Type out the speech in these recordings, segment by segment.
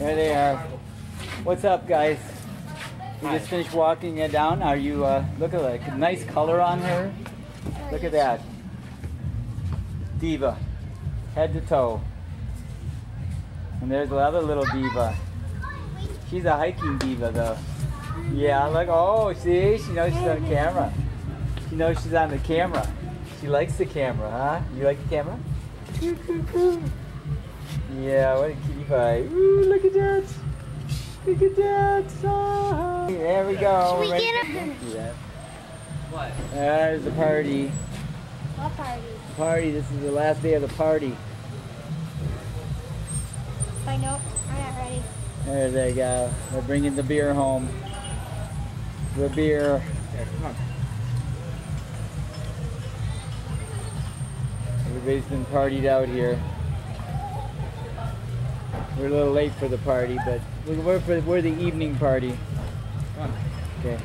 There they are. What's up, guys? We just finished walking it down. Are you, look at that, nice color on her. Look at that. Diva, head to toe. And there's the other little diva. She's a hiking diva, though. Yeah, look, oh, see, she knows she's on camera. She knows she's on the camera. She likes the camera, huh? You like the camera? Yeah, what a cutie pie. Ooh, look at that. Look at that. Oh, there we go. Should we get that. What? There's the party. What party? Party. This is the last day of the party. I know. I'm not ready. There they go. They're bringing the beer home. The beer. Yeah, come on. Everybody's been partied out here. We're a little late for the party, but we're the evening party. Come on. Okay.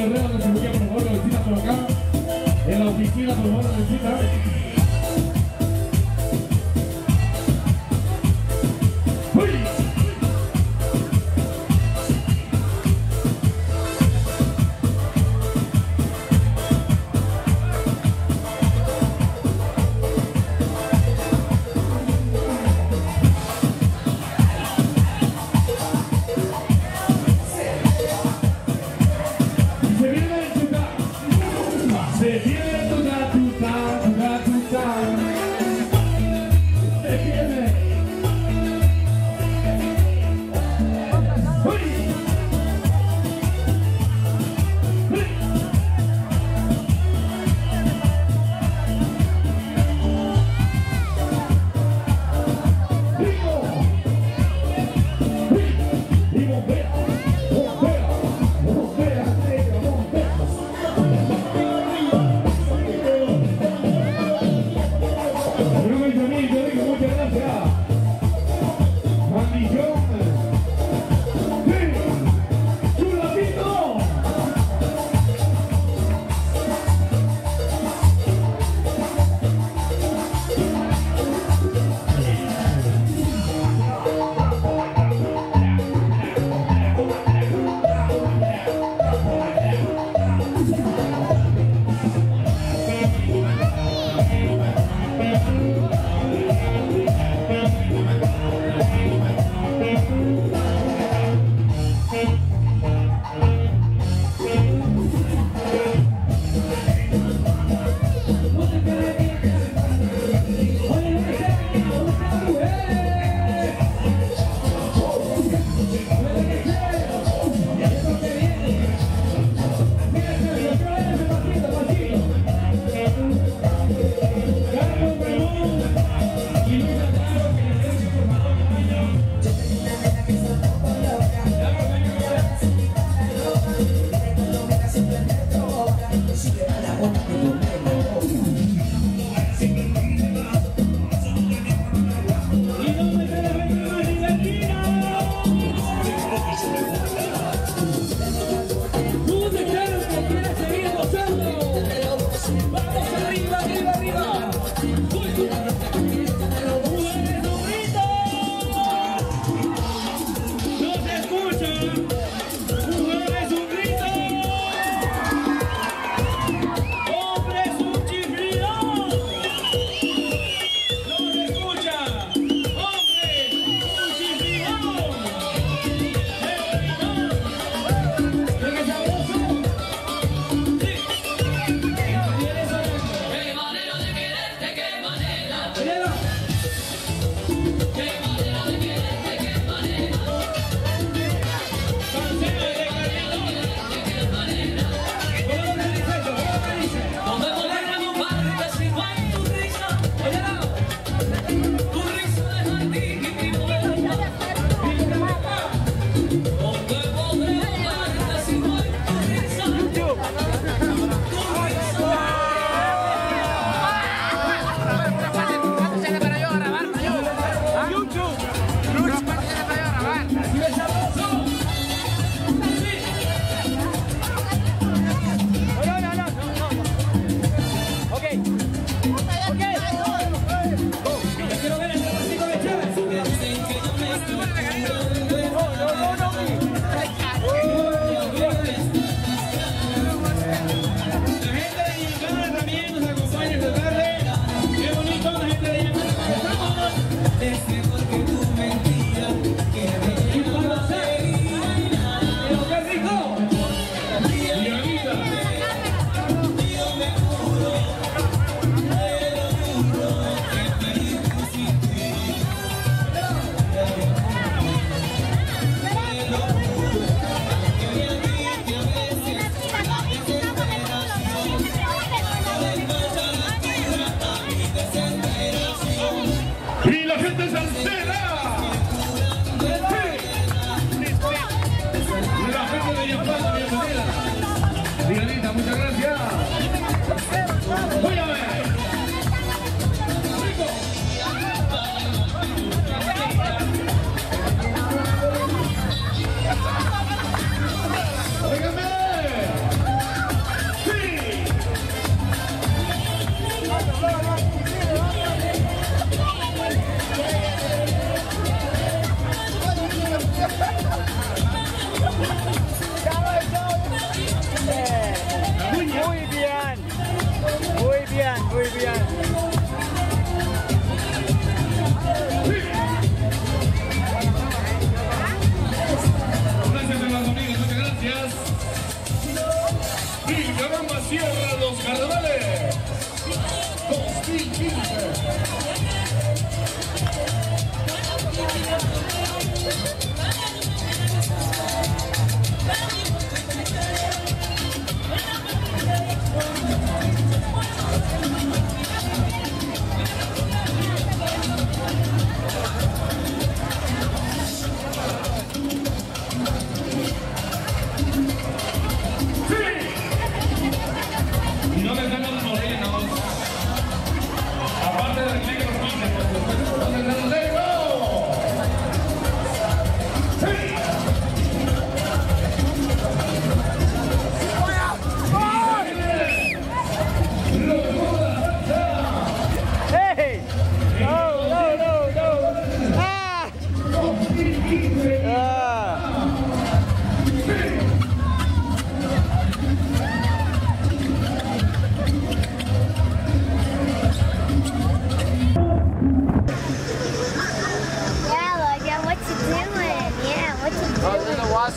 Guerrero, que se busque por favor, la visita por acá. En la oficina, por favor, la visita.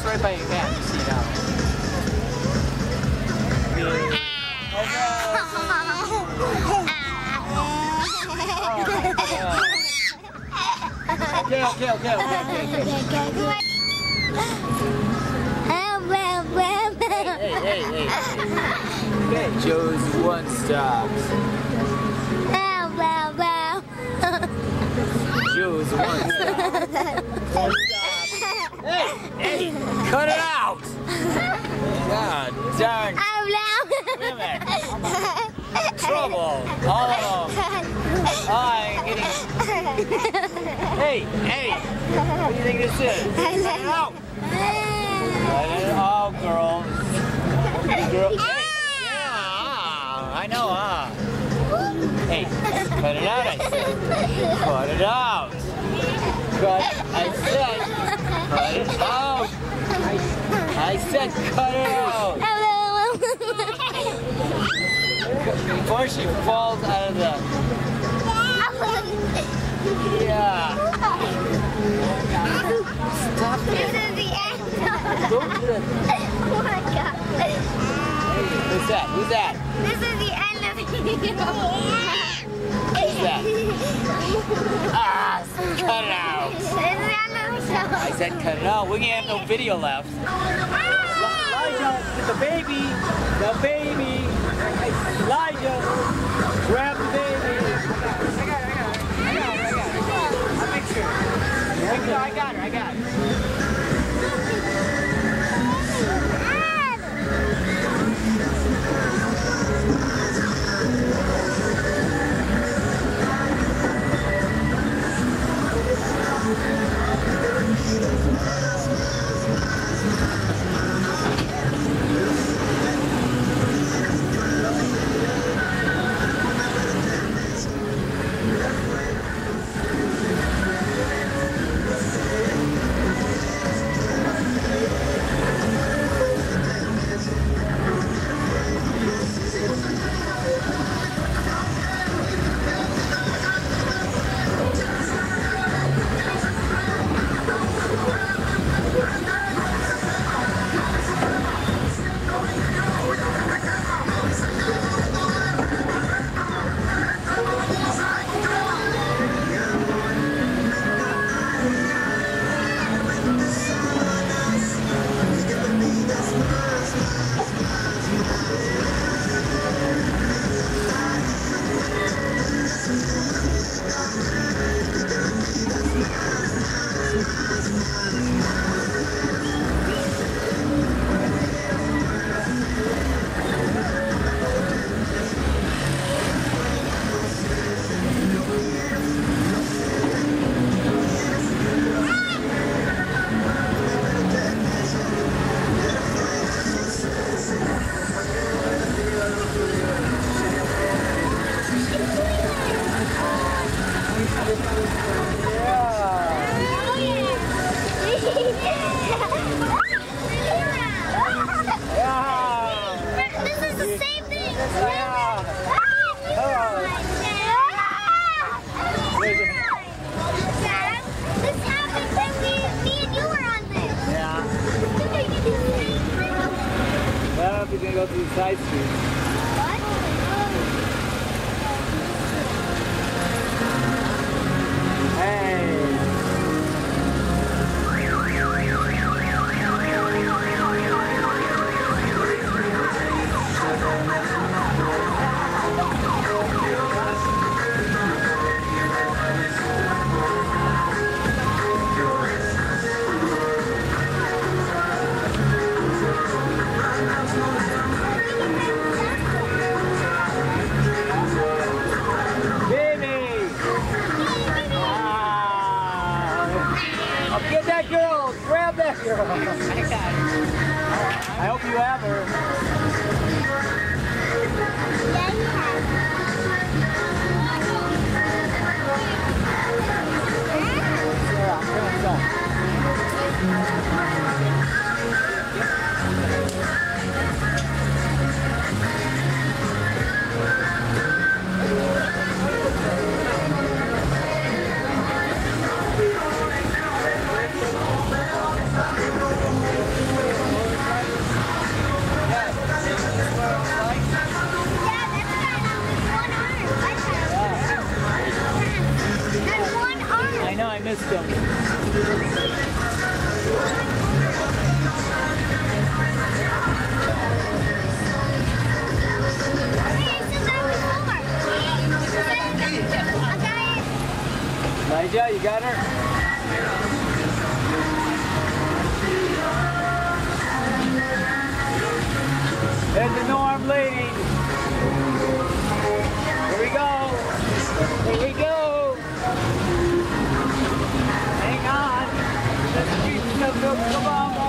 Right by your cat, you see now. Okay. Hey. Okay, Joe's one stop. Joe's one stop. Hey, cut it out! God darn. Women. Trouble. All of them. I'm getting... Hey! What do you think this is? Cut it out! Cut it out, girl. Girl. Hey! Yeah, I know, Hey, cut it out, I said. Cut it out. Cut it out. I said cut it out. Before she falls out of the... Yeah. Stop it. This is the end. Don't do it. Oh my God. Who's that? This is the end of the video. Who's that? Cut it out. This is the end of the show. I said cut it out. We can't have no video left. Elijah, the baby. Elijah, grab the baby. I got it. I'll make sure. I got her. that girl! Grab that girl! I hope you have her. Yeah, you have. Sarah, I'm gonna I know, I missed him. Elijah, you got her? There's the no-armed lady. Here we go. Here we go. Hang on. The streets of Vilcabamba.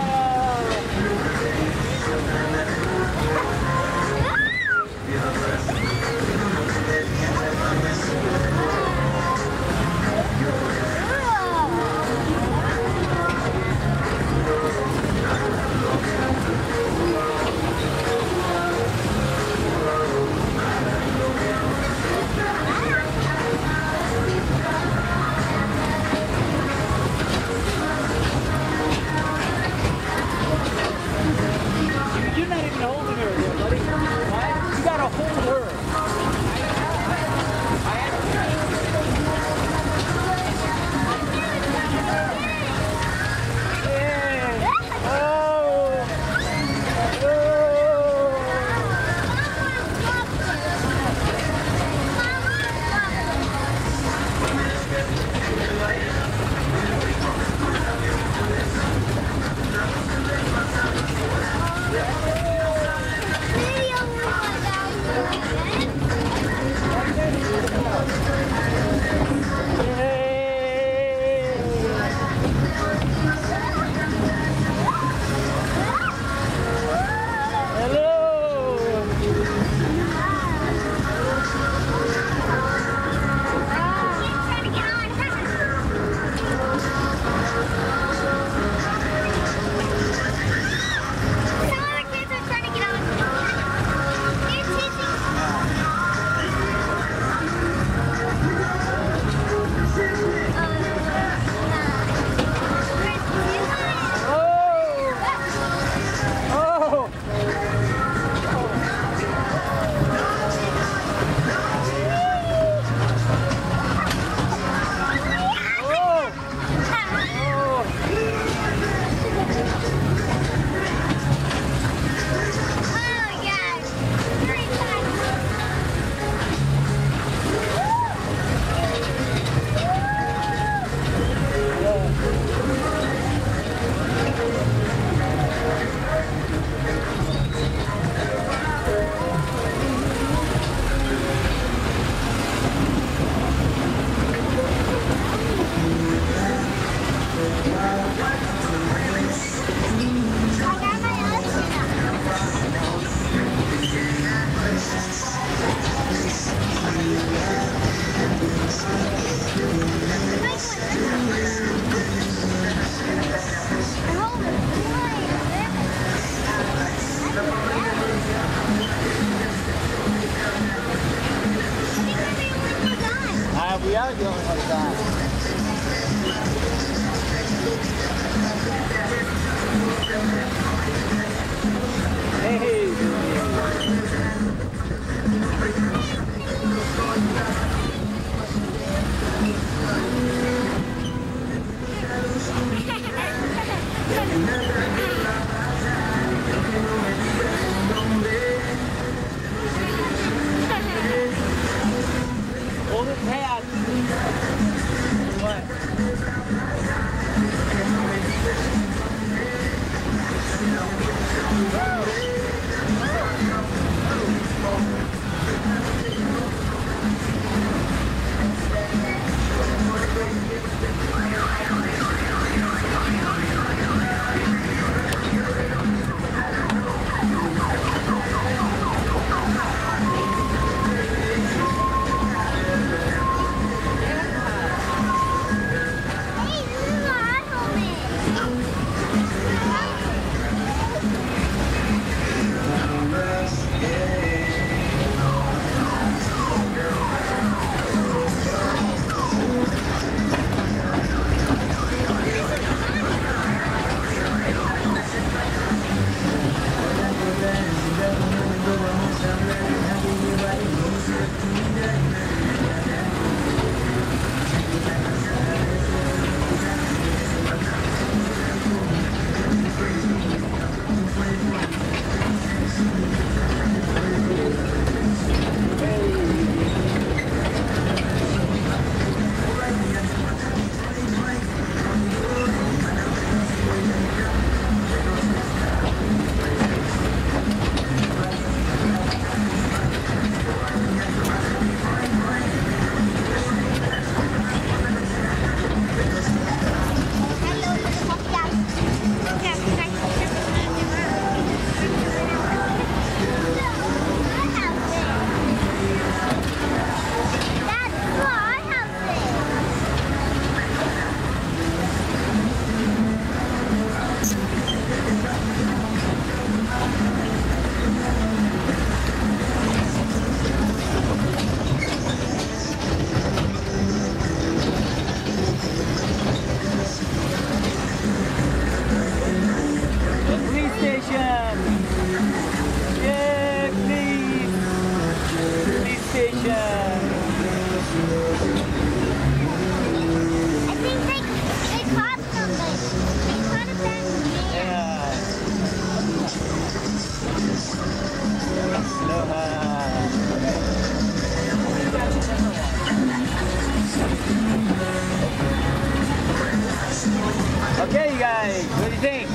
Okay, you guys, what do you think?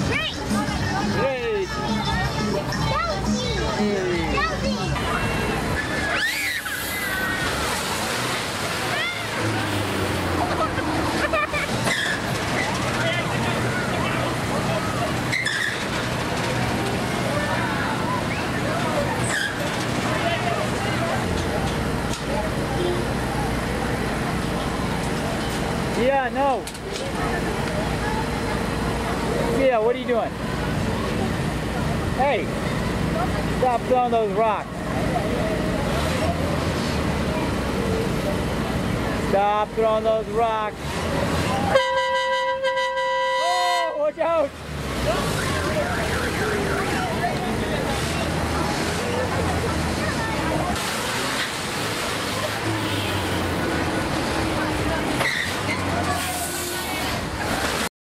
Great. Great. Yeah, no. Yeah, what are you doing? Hey, stop throwing those rocks. Stop throwing those rocks. Oh, watch out.